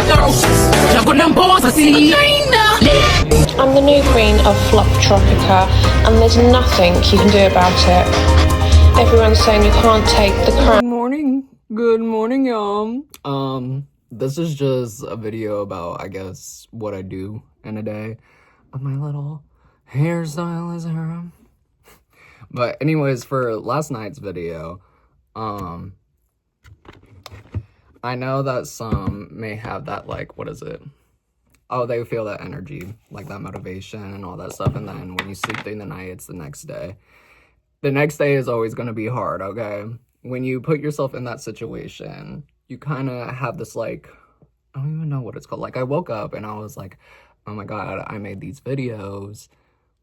I'm the new queen of Flop Tropica, and there's nothing you can do about it. Everyone's saying you can't take the crown. Good morning, y'all. This is just a video about, I guess, what I do in a day of my little hairstylism. But anyways, for last night's video, I know that some may have that, like, what is it? Oh, they feel that energy, like that motivation and all that stuff. And then when you sleep through the night, it's the next day. The next day is always going to be hard, okay? When you put yourself in that situation, you kind of have this, like, I don't even know what it's called. Like, I woke up and I was like, oh my God, I made these videos.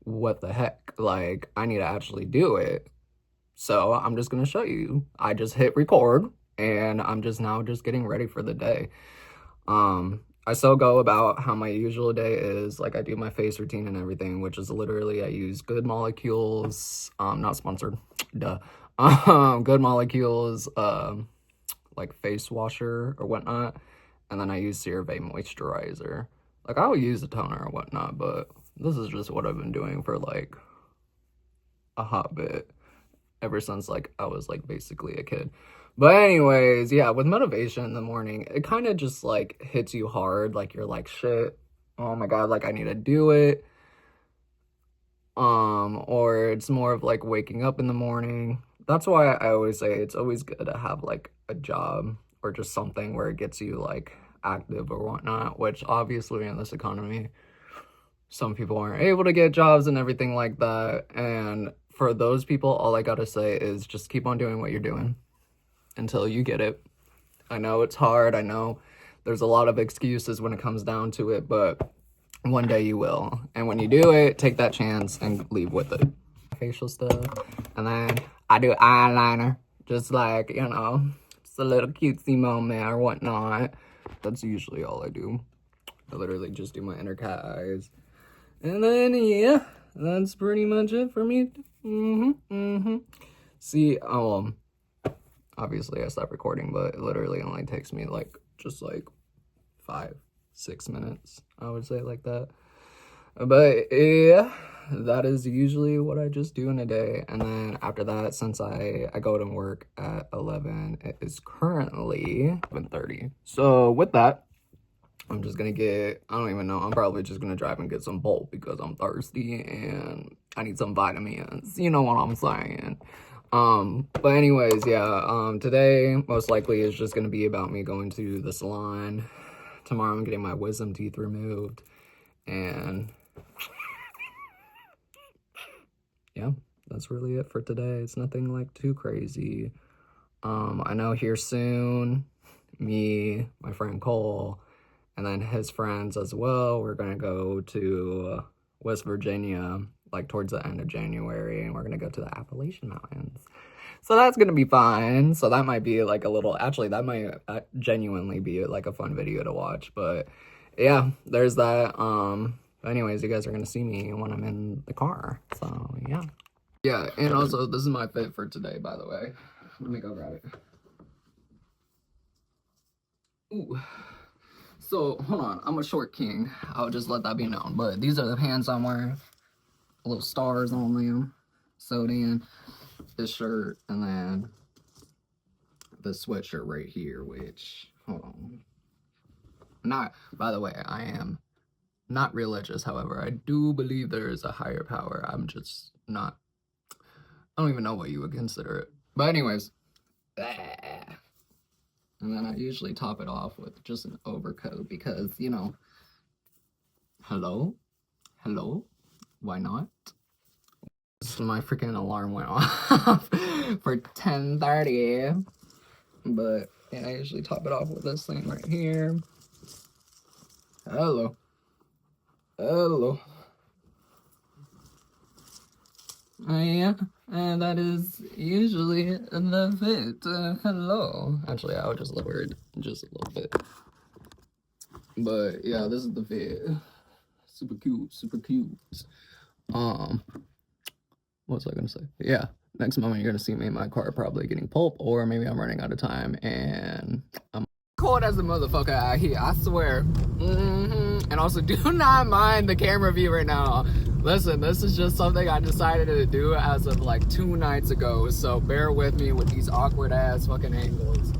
What the heck? Like, I need to actually do it. So I'm just going to show you. I just hit record and I'm just now just getting ready for the day. I still go about how my usual day is. Like, I do my face routine and everything, which is literally I use Good Molecules, not sponsored, duh. Good Molecules, like face washer or whatnot, and then I use CeraVe moisturizer. Like, I'll use a toner or whatnot, but this is just what I've been doing for like a hot bit ever since like I was like basically a kid. But anyways, yeah, with motivation in the morning, it kind of just like hits you hard. Like, you're like, shit, oh my God, like I need to do it. Or it's more of like waking up in the morning. That's why I always say it's always good to have like a job or just something where it gets you like active or whatnot, which obviously in this economy, some people aren't able to get jobs and everything like that. And for those people, all I gotta say is just keep on doing what you're doing until you get it. I know it's hard. I know there's a lot of excuses when it comes down to it, but one day you will. And when you do it, take that chance and leave with it. Facial stuff. And then I do eyeliner. Just like, you know, just a little cutesy moment or whatnot. That's usually all I do. I literally just do my inner cat eyes. And then, yeah, that's pretty much it for me. See, obviously I stopped recording, but it literally only takes me like just like 5-6 minutes, I would say, like that. But yeah, that is usually what I just do in a day. And then after that, since I go to work at 11, it is currently 11:30. So with that, I'm just gonna get, I don't even know, I'm probably just gonna drive and get some Bolt because I'm thirsty and I need some vitamins, you know what I'm saying. But anyways, yeah, today most likely is just gonna be about me going to the salon. Tomorrow I'm getting my wisdom teeth removed, and yeah, that's really it for today. It's nothing like too crazy. I know here soon, me, my friend Cole, and then his friends as well, we're gonna go to West Virginia, like towards the end of January, and we're gonna go to the Appalachian Mountains. So that's gonna be fun. So that might be like a little, actually, that might genuinely be like a fun video to watch. But yeah, there's that. Anyways, you guys are gonna see me when I'm in the car. So yeah. Yeah, and also this is my fit for today, by the way. Let me go grab it. Ooh. So, hold on, I'm a short king. I'll just let that be known. But these are the pants I'm wearing. Little stars on them. Sewed in. This shirt, and then this sweatshirt right here, which, hold on. Not, by the way, I am not religious, however. I do believe there is a higher power. I'm just not, I don't even know what you would consider it. But anyways. And then I usually top it off with just an overcoat because, you know, hello? Why not? My freaking alarm went off for 10:30. But yeah, I usually top it off with this thing right here. Hello. Yeah, and that is usually the fit. Hello. Actually, I would just lower it just a little bit. But yeah, this is the fit. Super cute. What was I gonna say? Yeah, next moment you're gonna see me in my car probably getting pulp, or maybe I'm running out of time and I'm cold as a motherfucker out here, I swear. And also, do not mind the camera view right now. Listen, this is just something I decided to do as of like 2 nights ago, so bear with me with these awkward ass fucking angles.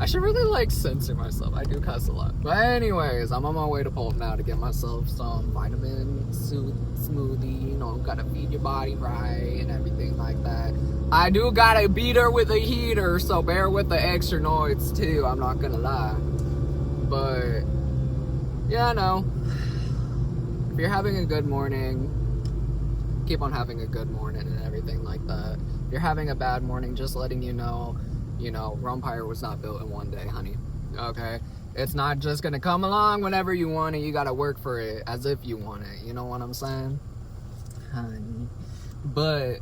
I should really like censor myself. I do cuss a lot. But anyways, I'm on my way to Pulp now to get myself some vitamin smoothie. You know, gotta feed your body right and everything like that. I do got a beater with a heater, so bear with the extra noise too. I'm not gonna lie. But yeah, no. If you're having a good morning, keep on having a good morning and everything like that. If you're having a bad morning, just letting you know, Rumpire was not built in one day, honey. Okay? It's not just gonna come along whenever you want it. You gotta work for it as if you want it. You know what I'm saying? Honey. But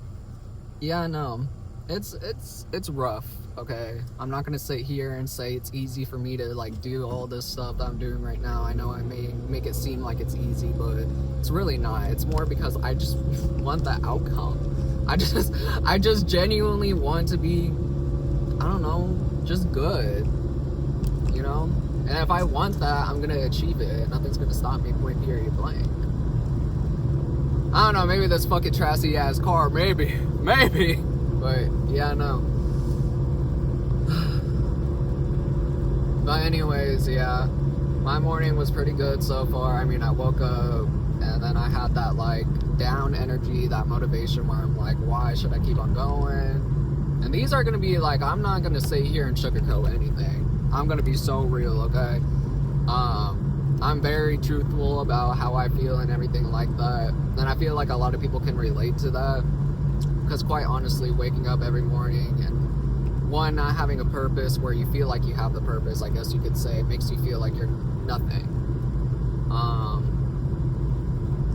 yeah, no. It's rough, okay? I'm not gonna sit here and say it's easy for me to like do all this stuff that I'm doing right now. I know I may make it seem like it's easy, but it's really not. It's more because I just want the outcome. I just genuinely want to be, I don't know, just good, you know? And if I want that, I'm gonna achieve it. Nothing's gonna stop me, point period blank. I don't know, maybe this fucking trashy ass car, maybe. But yeah, no. But anyways, yeah, my morning was pretty good so far. I mean, I woke up and then I had that like down energy, that motivation where I'm like, why should I keep on going? And these are gonna be like, I'm not gonna sit here and sugarcoat anything. I'm gonna be so real, okay? I'm very truthful about how I feel and everything like that. And I feel like a lot of people can relate to that. Because quite honestly, waking up every morning and one, not having a purpose where you feel like you have the purpose, I guess you could say, makes you feel like you're nothing.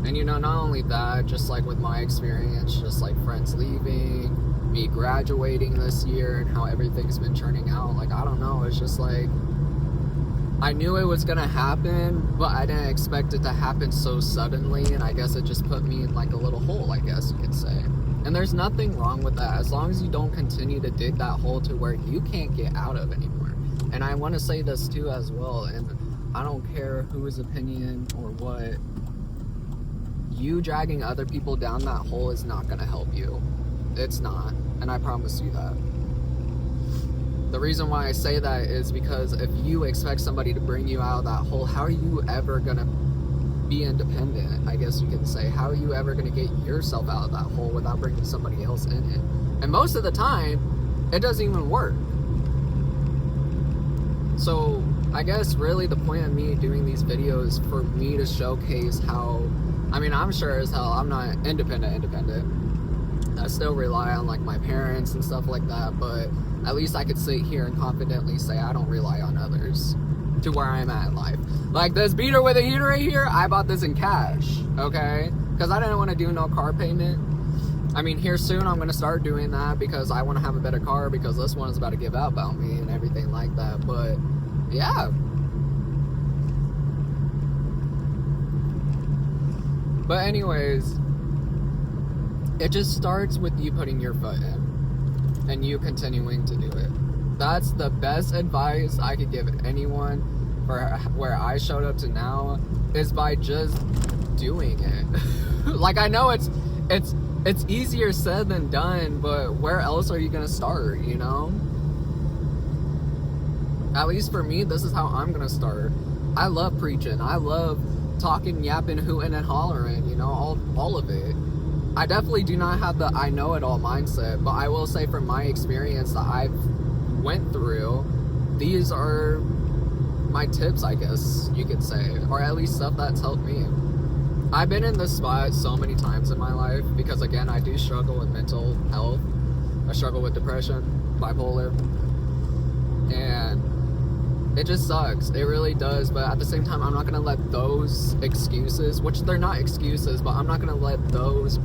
And you know, not only that, just like with my experience, just like friends leaving, me graduating this year and how everything's been turning out, like, I don't know, it's just like, I knew it was gonna happen, but I didn't expect it to happen so suddenly, and I guess it just put me in like a little hole, I guess you could say. And there's nothing wrong with that, as long as you don't continue to dig that hole to where you can't get out of anymore. And I want to say this too as well, and I don't care whose opinion or what, you dragging other people down that hole is not gonna help you. It's not, and I promise you that. The reason why I say that is because if you expect somebody to bring you out of that hole, how are you ever gonna be independent, I guess you can say? How are you ever gonna get yourself out of that hole without bringing somebody else in it? And most of the time, it doesn't even work. So I guess really the point of me doing these videos for me to showcase how, I mean, I'm sure as hell I'm not independent. I still rely on like my parents and stuff like that, but at least I could sit here and confidently say I don't rely on others to where I'm at in life. Like this beater with a heater right here, I bought this in cash, okay? Because I didn't want to do no car payment. I mean, here soon I'm going to start doing that because I want to have a better car because this one is about to give out about me and everything like that. But yeah. But anyways, it just starts with you putting your foot in and you continuing to do it. That's the best advice I could give anyone for where I showed up to now, is by just doing it. Like, I know it's easier said than done, but where else are you gonna start, you know? At least for me, this is how I'm gonna start. I love preaching. I love talking, yapping, hooting, and hollering, you know, all of it. I definitely do not have the I know it all mindset, but I will say from my experience that I've went through, these are my tips, I guess you could say, or at least stuff that's helped me. I've been in this spot so many times in my life because, again, I do struggle with mental health. I struggle with depression, bipolar, and it just sucks. It really does. But at the same time, I'm not gonna let those excuses, which they're not excuses, but I'm not gonna let those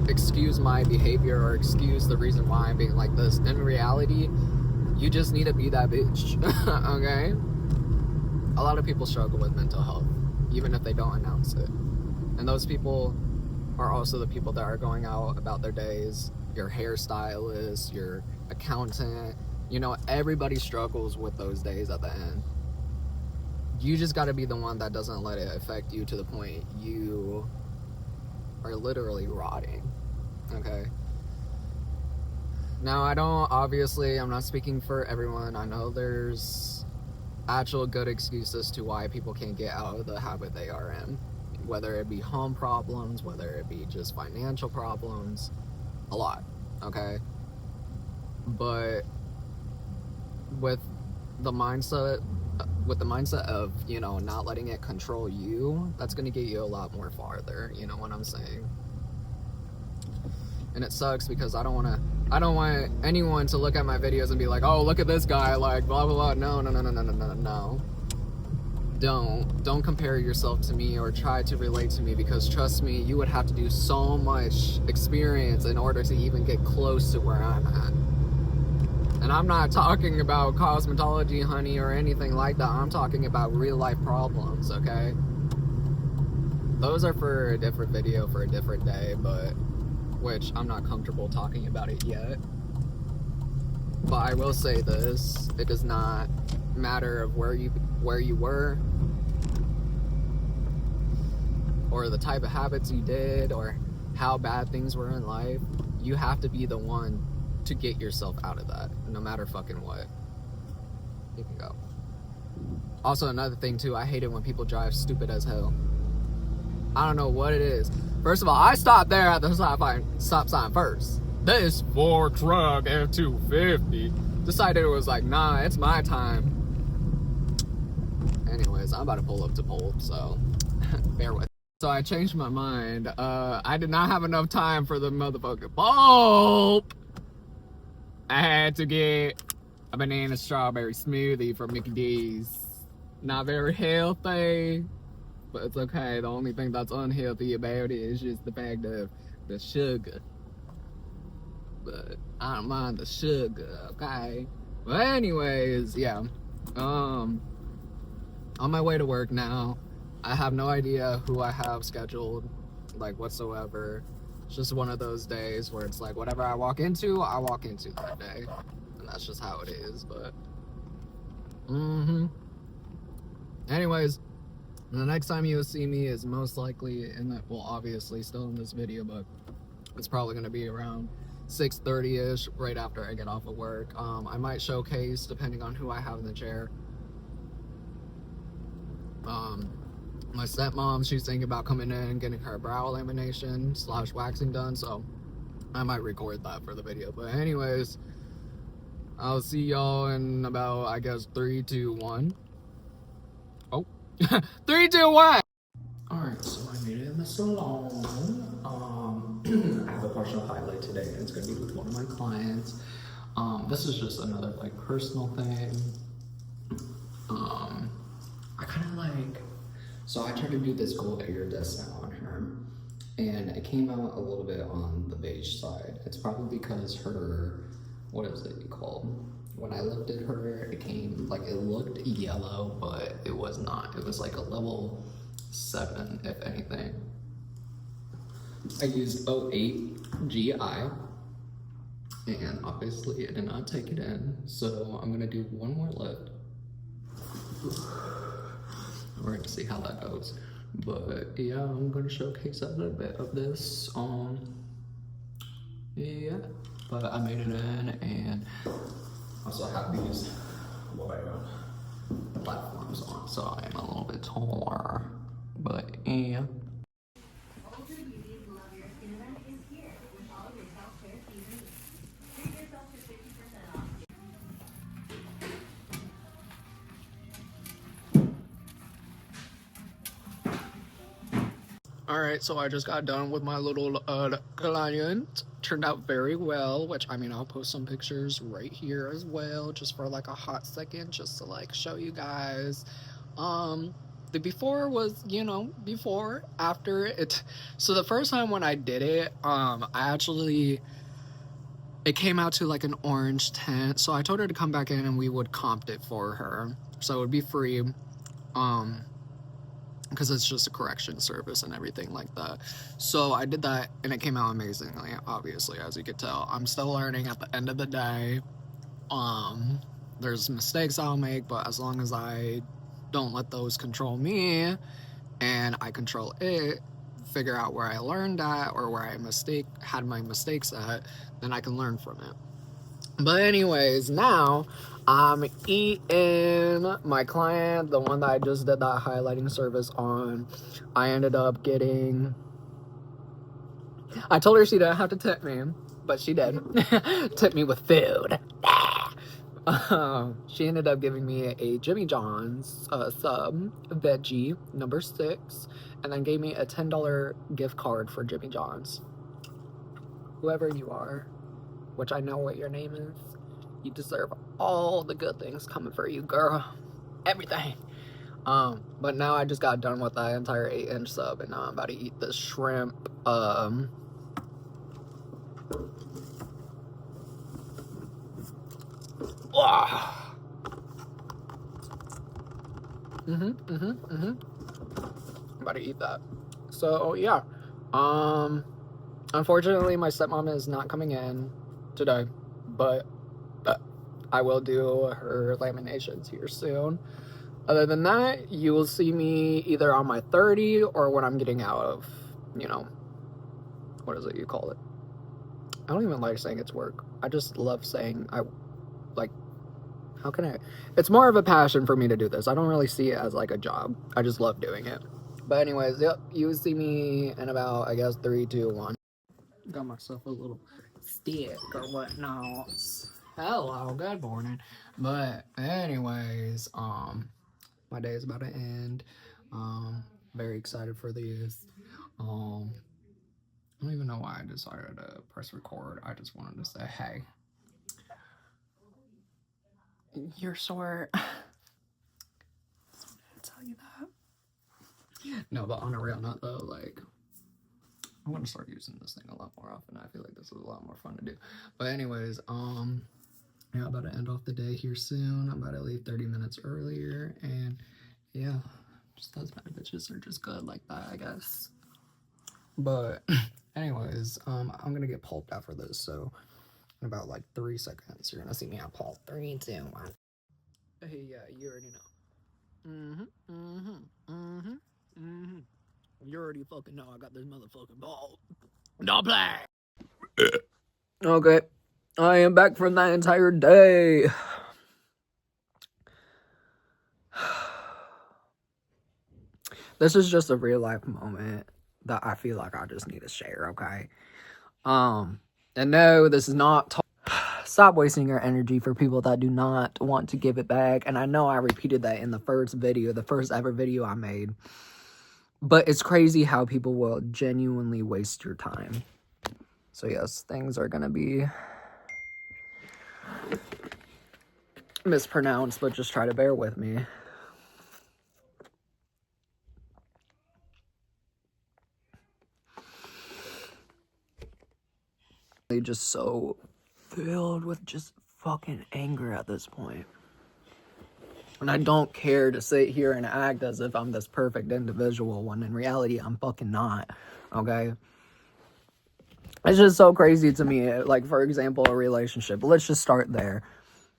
excuse my behavior or excuse the reason why I'm being like this. In reality, you just need to be that bitch. Okay? A lot of people struggle with mental health, even if they don't announce it. And those people are also the people that are going out about their days. Your hairstylist, your accountant, You know, everybody struggles with those days at the end. You just got to be the one that doesn't let it affect you to the point you are literally rotting. Okay? Now, I'm not speaking for everyone. I know there's actual good excuses to why people can't get out of the habit they are in. Whether it be home problems, whether it be just financial problems, a lot, okay? But with the mindset of, you know, not letting it control you, that's gonna get you a lot more farther, you know what I'm saying? And it sucks because I don't want anyone to look at my videos and be like, oh, look at this guy, like, blah, blah, blah. No. Don't compare yourself to me or try to relate to me, because trust me, you would have to do so much experience in order to even get close to where I'm at. And I'm not talking about cosmetology, honey, or anything like that. I'm talking about real life problems, okay? Those are for a different video, for a different day, but which I'm not comfortable talking about it yet. But I will say this, it does not matter of where you were, or the type of habits you did, or how bad things were in life. You have to be the one to get yourself out of that, no matter fucking what. You can go. Also, another thing too, I hate it when people drive stupid as hell. I don't know what it is. First of all, I stopped there at the stop sign first. This Ford truck F-250 decided it was like, nah, it's my time. Anyways, I'm about to pull up to Polk, so bear with. So I changed my mind. I did not have enough time for the motherfucking pulp. I had to get a banana strawberry smoothie from Mickey D's. Not very healthy, but it's okay. The only thing that's unhealthy about it is just the fact of the sugar. But I don't mind the sugar, okay? But anyways, yeah. On my way to work now. I have no idea who I have scheduled, like, whatsoever. It's just one of those days where it's like, whatever I walk into that day. And that's just how it is, but... Anyways, the next time you'll see me is most likely well, obviously still in this video, but it's probably going to be around 6:30ish, right after I get off of work. I might showcase, depending on who I have in the chair. My stepmom, she's thinking about coming in and getting her brow lamination / waxing done, so I might record that for the video. But anyways, I'll see y'all in about, I guess, 3, 2, 1. Oh, 3, 2, 1. Alright, so I made it in the salon. I have a partial highlight today, and it's gonna be with one of my clients. This is just another, like, personal thing. I kind of like, so I tried to do this gold iridescent on her, and it came out a little bit on the beige side. It's probably because her, what is it called? When I lifted her, it came, like, it looked yellow, but it was not. It was like a level 7, if anything. I used 08 GI, and obviously it did not take it in, so I'm gonna do one more lift. We're gonna see how that goes. But yeah, I'm gonna showcase a little bit of this. Yeah, but I made it in, and also have these platforms on, so I am a little bit taller. But yeah. Alright, so I just got done with my little client. Turned out very well, which, I mean, I'll post some pictures right here as well, just for like a hot second, just to like show you guys. The before was, you know, before, after it. So the first time when I did it, it came out to like an orange tint. So I told her to come back in and we would comp it for her. So it would be free. Because it's just a correction service and everything like that. So I did that, and it came out amazingly, obviously, as you could tell. I'm still learning at the end of the day. There's mistakes I'll make, but as long as I don't let those control me and I control it, figure out where I learned at or where I had my mistakes at, then I can learn from it. But anyways, now I'm eating my client, the one that I just did that highlighting service on. I ended up getting, I told her she didn't have to tip me, but she did. Tip me with food. She ended up giving me a Jimmy John's sub veggie number 6, and then gave me a $10 gift card for Jimmy John's. Whoever you are, which I know what your name is, you deserve all the good things coming for you, girl. Everything. But now I just got done with that entire 8-inch sub, and now I'm about to eat this shrimp. I'm about to eat that. So yeah. Unfortunately, my stepmom is not coming in today, but I will do her laminations here soon. Other than that, you will see me either on my 30 or when I'm getting out of, you know, what is it you call it? I don't even like saying it's work. I just love saying how can I? It's more of a passion for me to do this. I don't really see it as like a job. I just love doing it. But anyways, yep, you will see me in about, I guess, 3, 2, 1. Got myself a little stick or whatnot. Hello, good morning. But anyways, my day is about to end. Very excited for this. I don't even know why I decided to press record. I just wanted to say, hey, you're short. I'll tell you that. No, but on a real note though, like, I want to start using this thing a lot more often. I feel like this is a lot more fun to do. But anyways, yeah, I'm about to end off the day here soon. I'm about to leave 30 minutes earlier, and yeah, just those kind of bitches are just good like that, I guess. But anyways, I'm gonna get pulped after this, so in about like 3 seconds, you're gonna see me on pulp. 3, 2, 1. Hey, yeah, you already know. You already fucking know I got this motherfucking ball. Don't play. Okay, I am back from that entire day. This is just a real life moment that I feel like I just need to share, okay? And no, this is not stop wasting your energy for people that do not want to give it back. And I know I repeated that in the first ever video I made. But it's crazy how people will genuinely waste your time. So yes, things are gonna be mispronounced, but just try to bear with me. They just so filled with just fucking anger at this point. And I don't care to sit here and act as if I'm this perfect individual when in reality I'm fucking not, okay? It's just so crazy to me. Like, for example, a relationship. Let's just start there.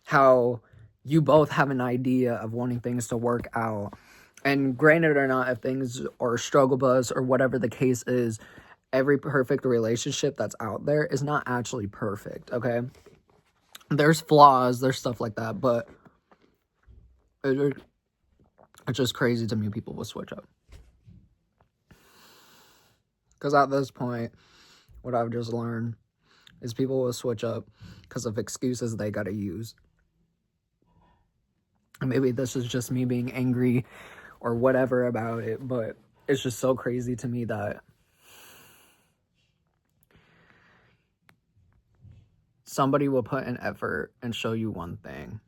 How you both have an idea of wanting things to work out. And granted or not, if things are struggle bus or whatever the case is, every perfect relationship that's out there is not actually perfect, okay? There's flaws, there's stuff like that, but it's just crazy to me people will switch up. Because at this point, what I've just learned is people will switch up because of excuses they gotta use. And maybe this is just me being angry or whatever about it, but it's just so crazy to me that somebody will put an effort and show you one thing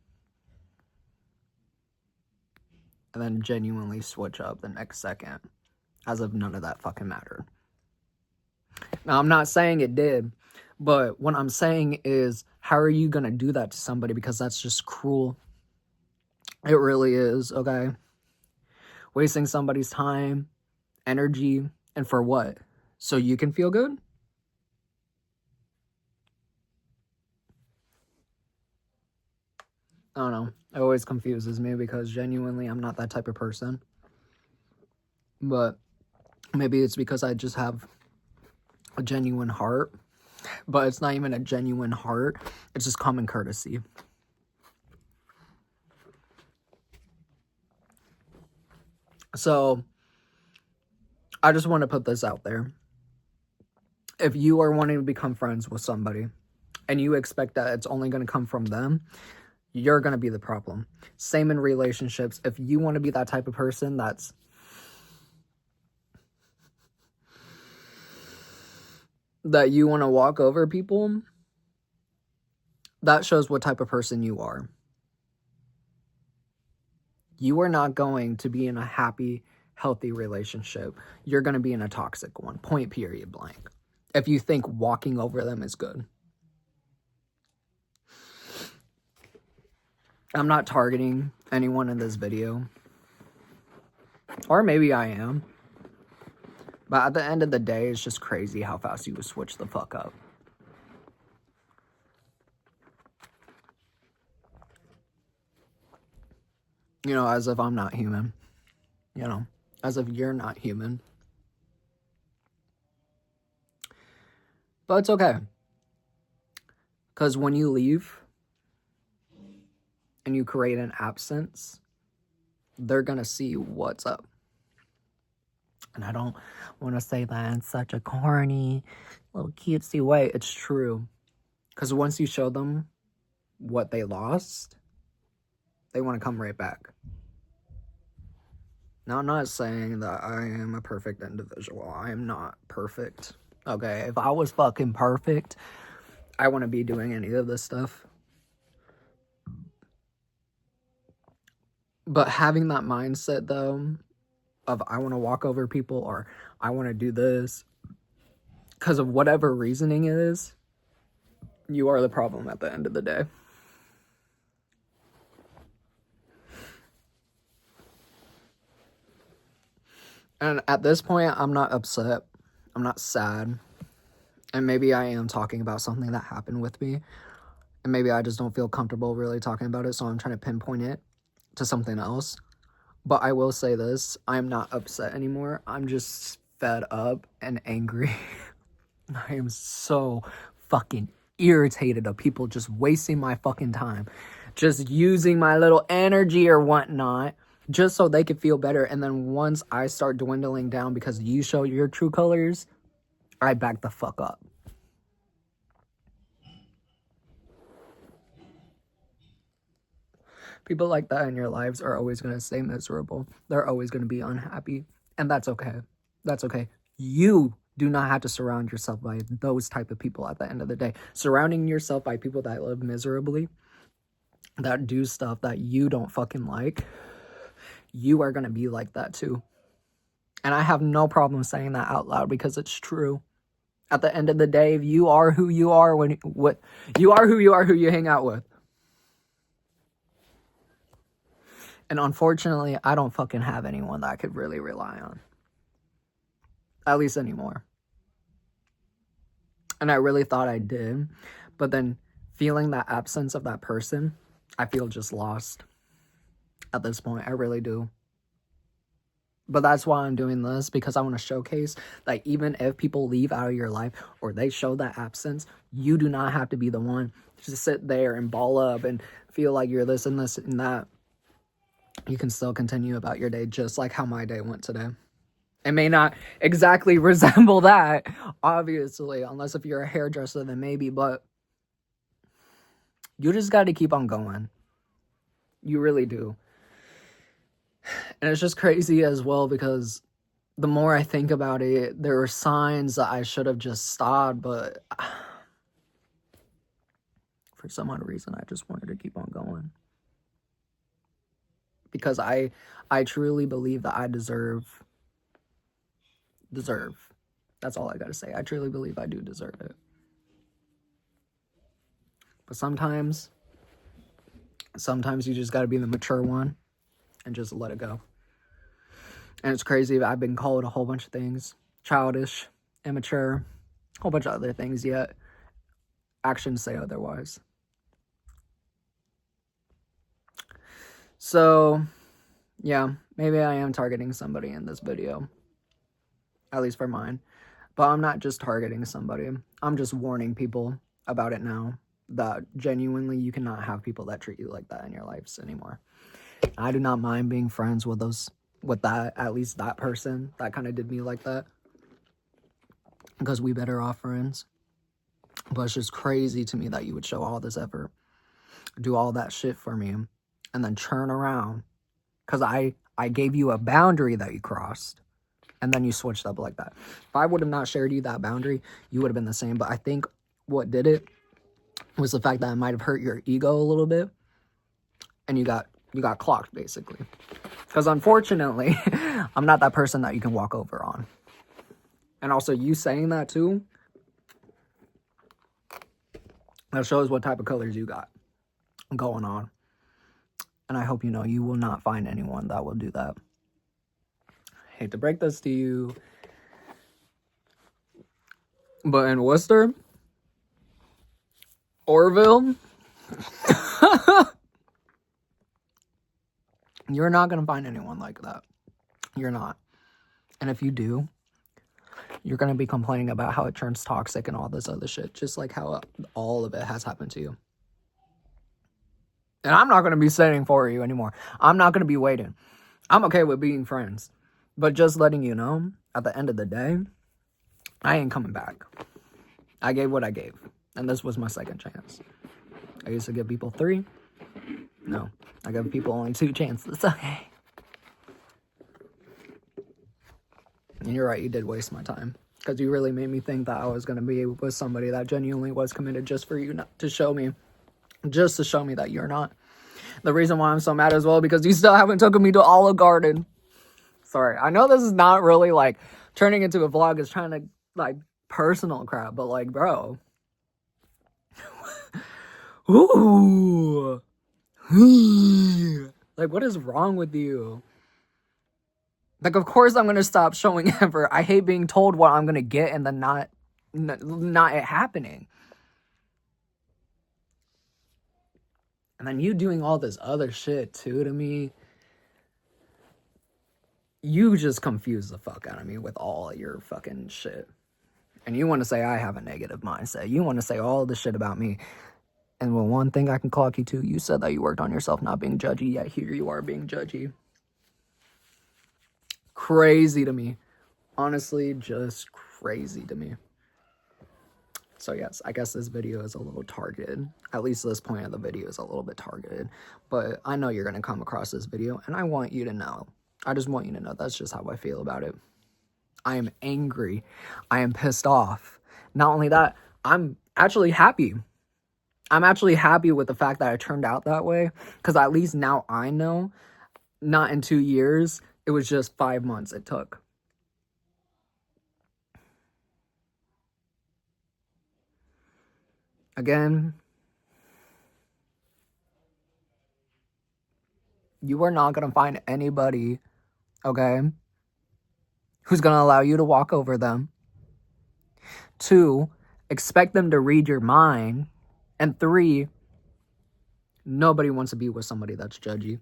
and then genuinely switch up the next second as if none of that fucking mattered. Now, I'm not saying it did, but what I'm saying is, how are you gonna do that to somebody? Because that's just cruel. It really is, okay? Wasting somebody's time, energy, and for what? So you can feel good? I don't know. It always confuses me because genuinely I'm not that type of person. But maybe it's because I just have a genuine heart. But it's not even a genuine heart. It's just common courtesy. So, I just want to put this out there. If you are wanting to become friends with somebody and you expect that it's only going to come from them, you're going to be the problem. Same in relationships. If you want to be that type of person that you want to walk over people, that shows what type of person you are. You are not going to be in a happy, healthy relationship. You're going to be in a toxic one. Point, period, blank. If you think walking over them is good. I'm not targeting anyone in this video. Or maybe I am. But at the end of the day, it's just crazy how fast you would switch the fuck up. You know, as if I'm not human. You know, as if you're not human. But it's okay. Because when you leave and you create an absence, they're going to see what's up. And I don't want to say that in such a corny, little cutesy way. It's true. Because once you show them what they lost, they want to come right back. Now, I'm not saying that I am a perfect individual. I am not perfect. Okay, if I was fucking perfect, I wouldn't be doing any of this stuff. But having that mindset, though, of I want to walk over people or I want to do this, because of whatever reasoning it is, you are the problem at the end of the day. And at this point, I'm not upset. I'm not sad. And maybe I am talking about something that happened with me. And maybe I just don't feel comfortable really talking about it. So I'm trying to pinpoint it to something else. But I will say this. I'm not upset anymore. I'm just fed up and angry. I am so fucking irritated of people just wasting my fucking time. Just using my little energy or whatnot. Just so they could feel better. And then once I start dwindling down because you show your true colors, I back the fuck up. People like that in your lives are always going to stay miserable. They're always going to be unhappy. And that's okay. That's okay. You do not have to surround yourself by those type of people at the end of the day. Surrounding yourself by people that live miserably, that do stuff that you don't fucking like, you are going to be like that too. And I have no problem saying that out loud because it's true. At the end of the day, you are who you are who you hang out with. And unfortunately, I don't fucking have anyone that I could really rely on. At least anymore. And I really thought I did. But then feeling that absence of that person, I feel just lost. At this point, I really do. But that's why I'm doing this, because I want to showcase that even if people leave out of your life or they show that absence, you do not have to be the one to sit there and ball up and feel like you're this and that. You can still continue about your day just like how my day went today. It may not exactly resemble that, obviously, unless if you're a hairdresser, then maybe, but you just got to keep on going. You really do. And it's just crazy as well because the more I think about it, there were signs that I should have just stopped, but for some odd reason, I just wanted to keep on going. Because I truly believe that I deserve. That's all I gotta say. I truly believe I do deserve it. But sometimes you just gotta be the mature one and just let it go. And it's crazy. I've been called a whole bunch of things. Childish, immature, a whole bunch of other things, yet actions say otherwise. So, yeah, maybe I am targeting somebody in this video. At least for mine. But I'm not just targeting somebody. I'm just warning people about it now. That genuinely you cannot have people that treat you like that in your lives anymore. I do not mind being friends with at least that person that kind of did me like that. Because we better off friends. But it's just crazy to me that you would show all this effort, do all that shit for me, and then turn around. Because I gave you a boundary that you crossed, and then you switched up like that. If I would have not shared you that boundary, you would have been the same. But I think what did it was the fact that it might have hurt your ego a little bit, and you got clocked, basically. Because unfortunately, I'm not that person that you can walk over on. And also, you saying that too, that shows what type of colors you got going on. And I hope you know you will not find anyone that will do that. I hate to break this to you, but in Worcester, Orville, you're not going to find anyone like that. You're not. And if you do, you're going to be complaining about how it turns toxic and all this other shit, just like how all of it has happened to you. And I'm not going to be sitting for you anymore. I'm not going to be waiting. I'm okay with being friends. But just letting you know, at the end of the day, I ain't coming back. I gave what I gave. And this was my second chance. I used to give people 3. No, I give people only 2 chances. Okay. And you're right, you did waste my time. Because you really made me think that I was going to be with somebody that genuinely was committed just for you not to show me. Just to show me that you're not. The reason why I'm so mad as well, because you still haven't taken me to Olive Garden. Sorry, I know this is not really like turning into a vlog. It's trying to like personal crap, but like, bro. Ooh. Like, what is wrong with you? Like, of course I'm gonna stop showing effort. I hate being told what I'm gonna get and then not it happening. And then you doing all this other shit too to me. You just confuse the fuck out of me with all your fucking shit. And you want to say I have a negative mindset. You want to say all this shit about me. And well, one thing I can clock you to, you said that you worked on yourself not being judgy, yet here you are being judgy. Crazy to me. Honestly, just crazy to me. So yes, I guess this video is a little targeted. At least this point of the video is a little bit targeted. But I know you're going to come across this video, and I want you to know. I just want you to know that's just how I feel about it. I am angry. I am pissed off. Not only that, I'm actually happy. I'm actually happy with the fact that it turned out that way. Because at least now I know, not in 2 years, it was just 5 months it took. Again, you are not going to find anybody, okay, who's going to allow you to walk over them. 2, expect them to read your mind. And 3, nobody wants to be with somebody that's judgy.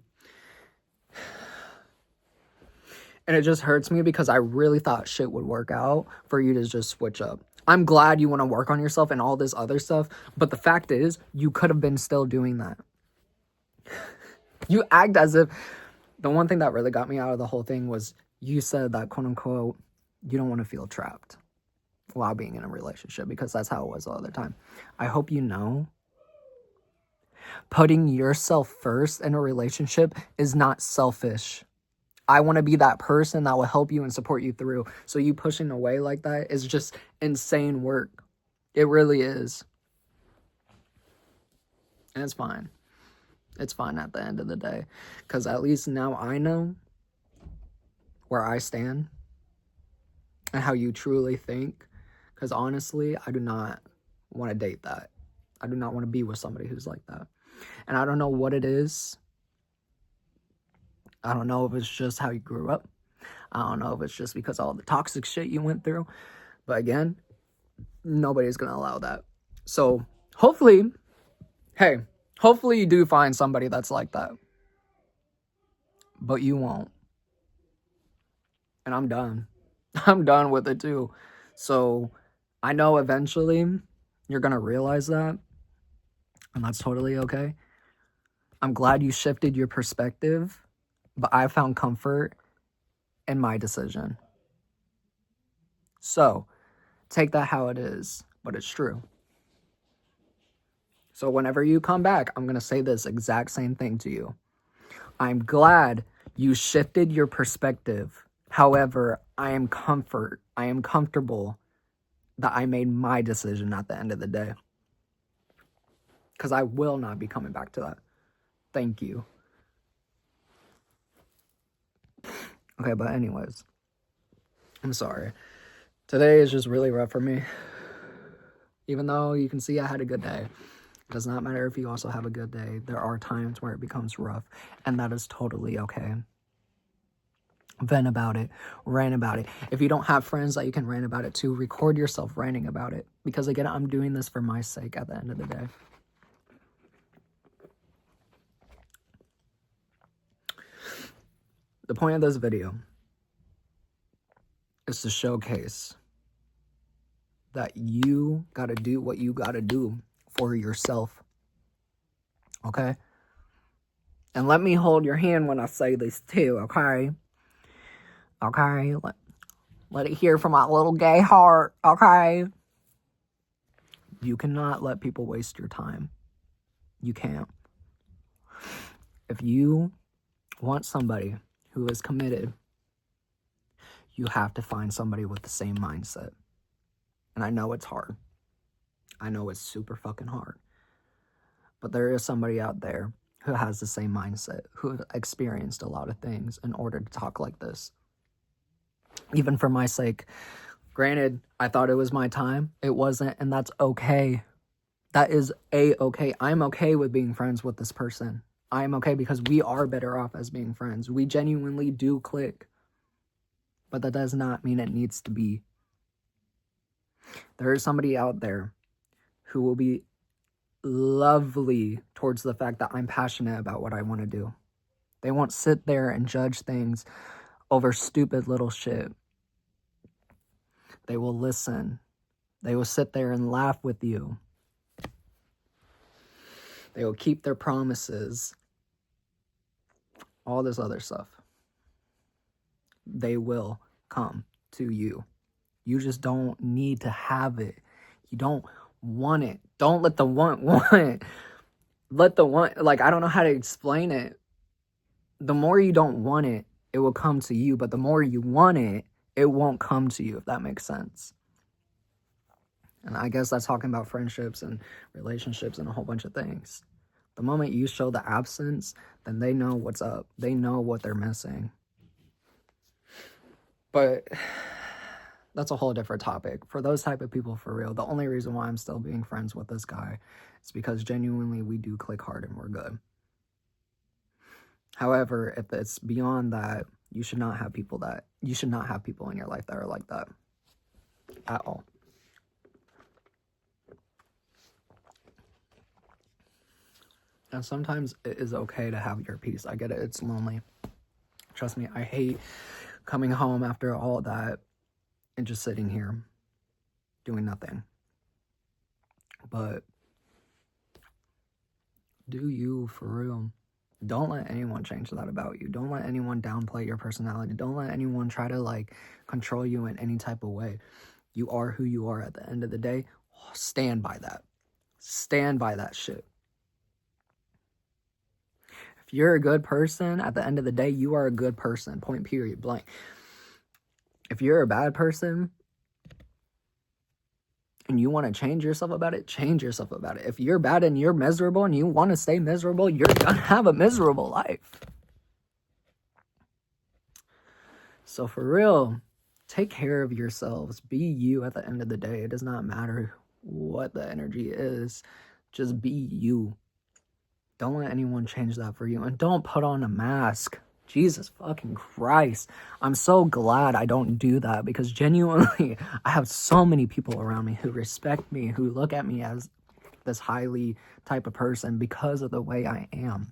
And it just hurts me because I really thought shit would work out for you to just switch up. I'm glad you want to work on yourself and all this other stuff. But the fact is, you could have been still doing that. You act as if... The one thing that really got me out of the whole thing was you said that, quote unquote, you don't want to feel trapped while being in a relationship, because that's how it was the other time. I hope you know, putting yourself first in a relationship is not selfish. I want to be that person that will help you and support you through. So you pushing away like that is just insane work. It really is. And it's fine. It's fine at the end of the day. Because at least now I know where I stand and how you truly think. Because honestly, I do not want to date that. I do not want to be with somebody who's like that. And I don't know what it is. I don't know if it's just how you grew up. I don't know if it's just because of all the toxic shit you went through. But again, nobody's going to allow that. So hopefully, hopefully you do find somebody that's like that. but you won't. And I'm done. I'm done with it too. So I know eventually you're going to realize that, and that's totally okay. I'm glad you shifted your perspective, but I found comfort in my decision. So take that how it is, but it's true. So whenever you come back, I'm going to say this exact same thing to you. I'm glad you shifted your perspective. However, I am comfortable that I made my decision at the end of the day. Because I will not be coming back to that. Thank you. Okay, but anyways, I'm sorry. Today is just really rough for me. Even though you can see I had a good day. It does not matter if you also have a good day. There are times where it becomes rough, and that is totally okay. Vent about it, rant about it. If you don't have friends that you can rant about it to, record yourself ranting about it. Because again, I'm doing this for my sake at the end of the day. The point of this video is to showcase that you gotta do what you gotta do for yourself. Okay? And let me hold your hand when I say this too, okay? Okay? Let it hear from my little gay heart, okay? You cannot let people waste your time. You can't. If you want somebody who is committed, you have to find somebody with the same mindset. And I know it's hard. I know it's super fucking hard. But there is somebody out there who has the same mindset, who experienced a lot of things in order to talk like this. Even for my sake. Granted, I thought it was my time. It wasn't, and that's okay. That is A-okay. I'm okay with being friends with this person. I'm okay because we are better off as being friends. We genuinely do click. But that does not mean it needs to be. There is somebody out there who will be lovely towards the fact that I'm passionate about what I want to do. They won't sit there and judge things over stupid little shit. They will listen. They will sit there and laugh with you. They will keep their promises. All this other stuff. They will come to you. You just don't need to have it. You don't want it. Don't let the want. Let the want, like, I don't know how to explain it. The more you don't want it, it will come to you. But the more you want it, it won't come to you, if that makes sense. And I guess that's talking about friendships and relationships and a whole bunch of things. The moment you show the absence, then they know what's up. They know what they're missing. But that's a whole different topic. For those type of people, for real, the only reason why I'm still being friends with this guy is because genuinely we do click hard and we're good. However, if it's beyond that, you should not have people in your life that are like that at all. And sometimes it is okay to have your peace. I get it. It's lonely. Trust me, I hate coming home after all that and just sitting here doing nothing. But do you for real? Don't let anyone change that about you. Don't let anyone downplay your personality. Don't let anyone try to like control you in any type of way. You are who you are at the end of the day. Stand by that. Stand by that shit. If you're a good person, at the end of the day, you are a good person. Point, period, blank. If you're a bad person and you want to change yourself about it, change yourself about it. If you're bad and you're miserable and you want to stay miserable, you're going to have a miserable life. So for real, take care of yourselves. Be you at the end of the day. It does not matter what the energy is. Just be you. Don't let anyone change that for you. And don't put on a mask. Jesus fucking Christ. I'm so glad I don't do that because genuinely I have so many people around me who respect me, who look at me as this highly type of person because of the way I am.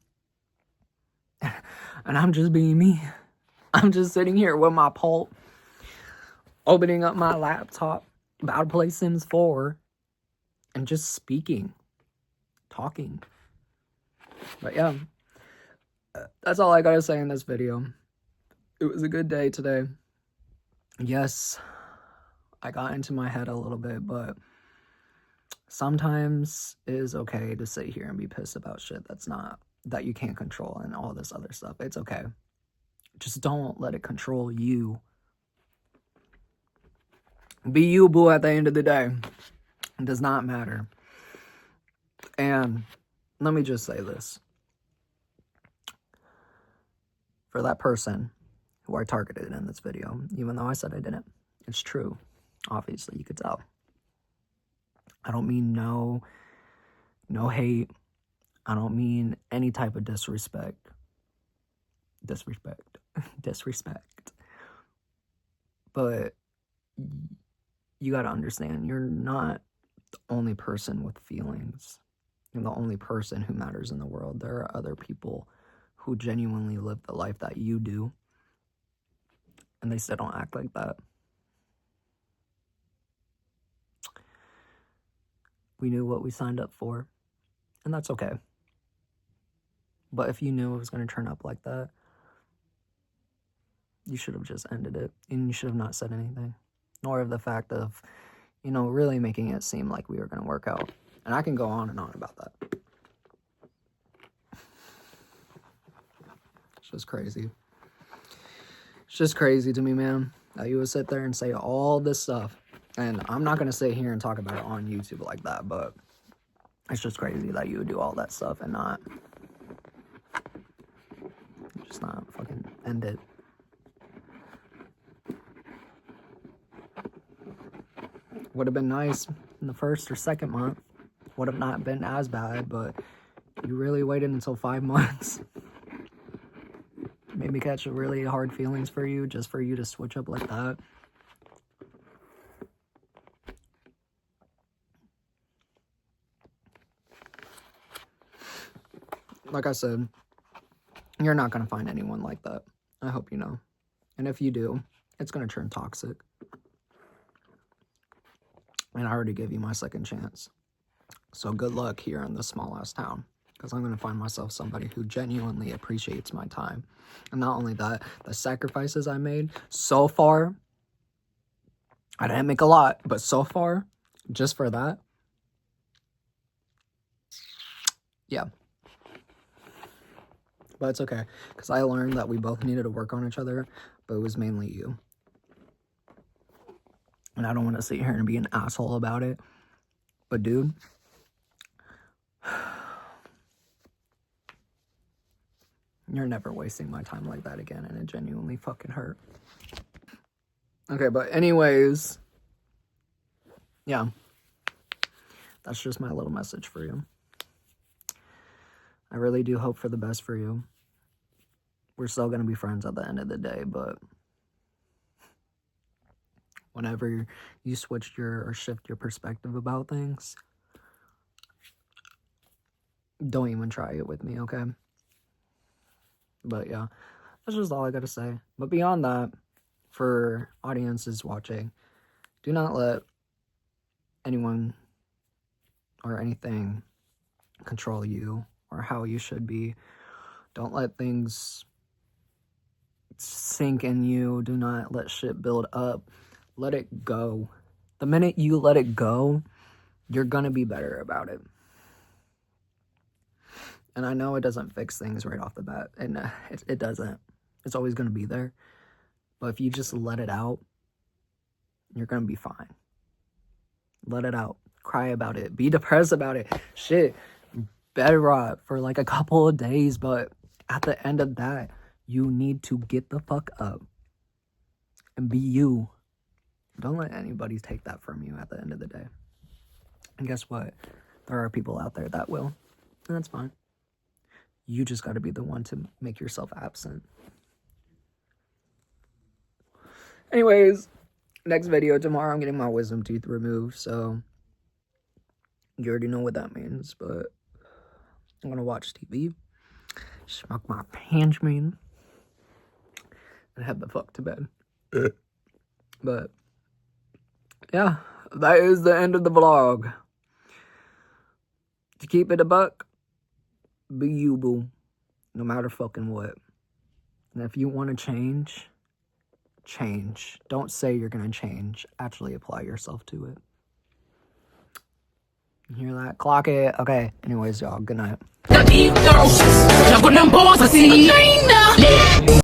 And I'm just being me. I'm just sitting here with my pulp, opening up my laptop, about to play Sims 4, and just speaking, talking. But yeah, that's all I gotta say in this video. It was a good day today. Yes, I got into my head a little bit, but sometimes it is okay to sit here and be pissed about shit that you can't control and all this other stuff. It's okay. Just don't let it control you. Be you, boo, at the end of the day. It does not matter. And let me just say this. For that person who I targeted in this video, even though I said I didn't, it's true. Obviously, you could tell. I don't mean no hate. I don't mean any type of disrespect. Disrespect. But you gotta understand, you're not the only person with feelings. You're the only person who matters in the world. There are other people who genuinely live the life that you do, and they still don't act like that. We knew what we signed up for, and that's okay. But if you knew it was going to turn up like that, you should have just ended it, and you should have not said anything, nor of the fact of, really making it seem like we were going to work out. And I can go on and on about that. It's just crazy. It's just crazy to me, man, that you would sit there and say all this stuff. And I'm not going to sit here and talk about it on YouTube like that, but it's just crazy that you would do all that stuff and not fucking end it. Would have been nice in the first or second month. Would have not been as bad, but you really waited until 5 months. Made me catch really hard feelings for you, just for you to switch up like that. Like I said, you're not going to find anyone like that. I hope you know. And if you do, it's going to turn toxic. And I already gave you my second chance. So good luck here in this small-ass town. Because I'm going to find myself somebody who genuinely appreciates my time. And not only that, the sacrifices I made so far, I didn't make a lot, but so far, just for that, yeah. But it's okay, because I learned that we both needed to work on each other, but it was mainly you. And I don't want to sit here and be an asshole about it, but dude, you're never wasting my time like that again, and it genuinely fucking hurt. Okay, but anyways, yeah, that's just my little message for you. I really do hope for the best for you. We're still going to be friends at the end of the day, but whenever you switch or shift your perspective about things, don't even try it with me, okay? But yeah, that's just all I got to say. But beyond that, for audiences watching, do not let anyone or anything control you or how you should be. Don't let things sink in you. Do not let shit build up. Let it go. The minute you let it go, you're gonna be better about it. And I know it doesn't fix things right off the bat, and it doesn't. It's always gonna be there. But if you just let it out, you're gonna be fine. Let it out. Cry about it. Be depressed about it. Shit. Bed rot for like a couple of days, but at the end of that, you need to get the fuck up and be you. Don't let anybody take that from you at the end of the day. And guess what? There are people out there that will, and that's fine. You just got to be the one to make yourself absent. Anyways, next video tomorrow, I'm getting my wisdom tooth removed, so you already know what that means, but I'm gonna watch TV, smoke my Panchman, and head the fuck to bed. But yeah, that is the end of the vlog. To keep it a buck, be you, boo. No matter fucking what. And if you want to change, change. Don't say you're gonna change. Actually apply yourself to it. You hear that? Clock it. Okay. Anyways, y'all, good night.